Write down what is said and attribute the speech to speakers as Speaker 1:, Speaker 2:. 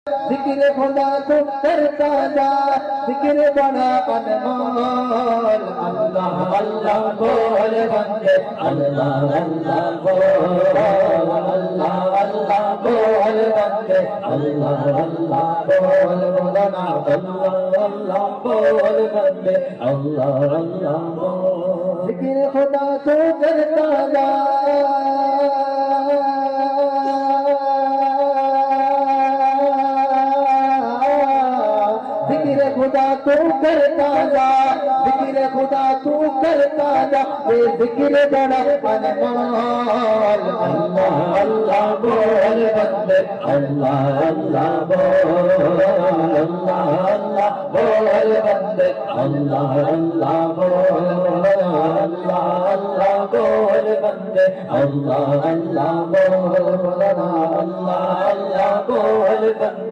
Speaker 1: जिक्र खुदा को करता जा, जिक्र बड़ा अनमोल। अल्लाह अल्लाह बोल बंदे, अल्लाह अल्लाह बोल, अल्लाह अल्लाह बोल बंदे, अल्लाह अल्लाह बोल बोलना, अल्लाह अल्लाह बोल बंदे, अल्लाह अल्लाह बोल। जिक्र खुदा को करता जा, जिक्र खुदा तू करता जा, जिक्र खुदा तू करता जा, ये जिक्र बड़ा अनमोल। अल्लाह अल्लाह बोल बंदे, अल्लाह अल्लाह बोल, अल्लाह अल्लाह बोल बंदे, अल्लाह अल्लाह बोल, अल्लाह अल्लाह बोल बंदे, अल्लाह अल्लाह बोल, अल्लाह अल्लाह बोल बंदे।